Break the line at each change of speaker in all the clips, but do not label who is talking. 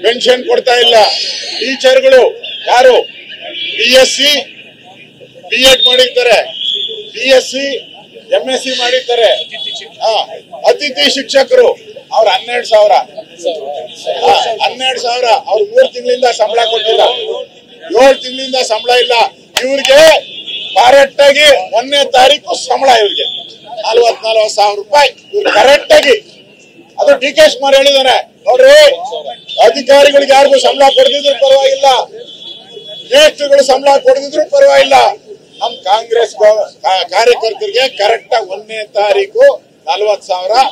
Pension ಕೊಡ್ತಾ ಇಲ್ಲ. ಟೀಚರ್ಗಳು ಯಾರು BSc B.Ed ಮಾಡಿರ್ತಾರೆ, BSc MSc ಮಾಡಿರ್ತಾರೆ. ಅತಿಥಿ ಶಿಕ್ಷಕರು ಅವ್ರ 12,000 ಅವ್ರು 3 ತಿಂಗಳಿಂದ ಸಂಬಳ ಕೊಟ್ಟಿಲ್ಲ, 7 ತಿಂಗಳಿಂದ ಸಂಬಳ ಇಲ್ಲ. ಇವ್ರಿಗೆ ಕರೆಕ್ಟ್ ಆಗಿ 1ನೇ ತಾರೀಕು ಸಂಬಳ, ಇವ್ರಿಗೆ 40,000 ರೂಪಾಯಿ ಇವ್ರು ಕರೆಕ್ಟ್ ಆಗಿ. ಅದು DK ಶಿವಕುಮಾರ್ ಹೇಳಿದಾನೆ ನೋಡ್ರಿ, ಅಧಿಕಾರಿಗಳಿಗೆ ಯಾರಿಗೂ ಸಂಬಳ ಕೊಡದಿದ್ರು ಪರವಾಗಿಲ್ಲ, ಜ್ಯೇಷ್ಠರುಗಳು ಸಂಬಳ ಕೊಡದಿದ್ರು ಪರವಾಗಿಲ್ಲ, ನಮ್ ಕಾಂಗ್ರೆಸ್ ಕಾರ್ಯಕರ್ತರಿಗೆ ಕರೆಕ್ಟ್ ಆಗಿ 1ನೇ ತಾರೀಕು 40,000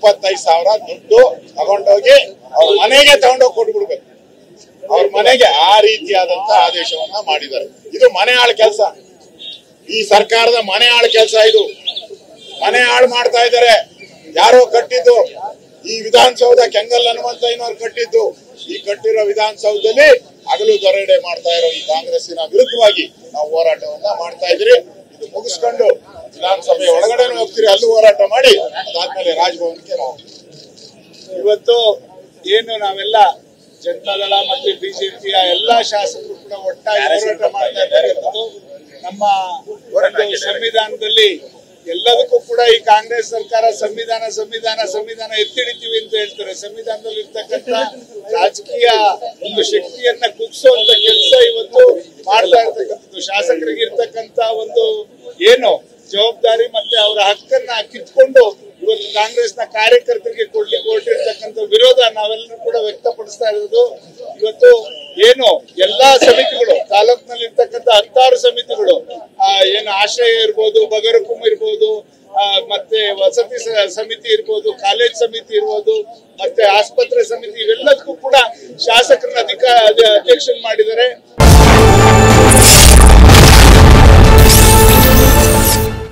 25,000 ದುಡ್ಡು ತಗೊಂಡೋಗಿ ಅವ್ರ ಮನೆಗೆ ತಗೊಂಡೋಗಿ ಕೊಟ್ಬಿಡ್ಬೇಕು. ಅವ್ರ ಮನೆಗೆ ಆ ರೀತಿಯಾದಂತ ಆದೇಶವನ್ನ ಮಾಡಿದ್ದಾರೆ. ಇದು ಮನೆ ಆಳ್ ಕೆಲಸ, ಈ ಸರ್ಕಾರದ ಮನೆ ಆಳ್ ಕೆಲಸ. ಇದು ಮನೆ ಹಾಳು ಮಾಡ್ತಾ ಇದ್ದಾರೆ. ಯಾರೋ ಕಟ್ಟಿದ್ದು ಈ ವಿಧಾನಸೌಧ, ಕೆಂಗಲ್ ಹನುಮಂತಯ್ಯನವ್ರು ಕಟ್ಟಿದ್ದು. ಈ ಕಟ್ಟಿರೋ ವಿಧಾನಸೌಧದಲ್ಲಿ ಹಗಲು ದರೋಡೆ ಮಾಡ್ತಾ ಇರೋ ಈ ಕಾಂಗ್ರೆಸ್ಸಿನ ವಿರುದ್ಧವಾಗಿ ನಾವು ಹೋರಾಟವನ್ನ ಮಾಡ್ತಾ ಇದ್ರಿ. ಇದು ಮುಗಿಸ್ಕೊಂಡು ವಿಧಾನಸಭೆ ಒಳಗಡೆ ಹೋಗ್ತೀರಿ, ಅಲ್ಲೂ ಹೋರಾಟ ಮಾಡಿ ಅದಾದ್ಮೇಲೆ ರಾಜಭವನಕ್ಕೆ ನಾವು
ಇವತ್ತು ಏನು ನಾವೆಲ್ಲ ಜನತಾದಳ ಮತ್ತು ಬಿಜೆಪಿಯ ಎಲ್ಲಾ ಶಾಸಕರು ಕೂಡ ಒಟ್ಟಾಗಿ ಹೋರಾಟ ಮಾಡ್ತಾ ಇದ್ದಾರೆ. ನಮ್ಮ ಸಂವಿಧಾನದಲ್ಲಿ ಎಲ್ಲದಕ್ಕೂ ಕೂಡ ಈ ಕಾಂಗ್ರೆಸ್ ಸರ್ಕಾರ ಸಂವಿಧಾನ ಎತ್ತಿಡಿತೀವಿ ಅಂತ ಹೇಳ್ತಾರೆ. ಸಂವಿಧಾನದಲ್ಲಿ ಇರ್ತಕ್ಕಂಥ ರಾಜಕೀಯ ಒಂದು ಶಕ್ತಿಯನ್ನ ಕುಗ್ಸುವಂತ ಕೆಲಸ ಇವತ್ತು ಮಾಡ್ತಾ ಇರ್ತಕ್ಕಂಥದ್ದು. ಶಾಸಕರಿಗೆ ಇರ್ತಕ್ಕಂಥ ಒಂದು ಏನು ಜವಾಬ್ದಾರಿ ಮತ್ತೆ ಅವರ ಹಕ್ಕನ್ನ ಕಿತ್ಕೊಂಡು ಇವತ್ತು ಕಾಂಗ್ರೆಸ್ನ ಕಾರ್ಯಕರ್ತರಿಗೆ ಕೊಡ್ಲಿಕ್ಕೆ ಹೊರಟಿರ್ತಕ್ಕಂಥ ವಿರೋಧ ನಾವೆಲ್ಲರೂ ಕೂಡ ವ್ಯಕ್ತಪಡಿಸ್ತಾ ಇರೋದು. ಇವತ್ತು ಏನು ಎಲ್ಲಾ ಸಮಿತಿಗಳು, ತಾಲೂಕಿನಲ್ಲಿ ಇರ್ತಕ್ಕಂಥ 16 ಸಮಿತಿಗಳು, ಏನು ಆಶ್ರಯ ಇರ್ಬೋದು, ಬಗರಕುಂ ಇರ್ಬೋದು, ಮತ್ತೆ ವಸತಿ ಸಮಿತಿ ಇರ್ಬೋದು, ಕಾಲೇಜ್ ಸಮಿತಿ ಇರ್ಬೋದು, ಮತ್ತೆ ಆಸ್ಪತ್ರೆ ಸಮಿತಿ, ಇವೆಲ್ಲದಕ್ಕೂ ಕೂಡ ಶಾಸಕರನ್ನ ಅಧ್ಯಕ್ಷರು ಮಾಡಿದ್ದಾರೆ.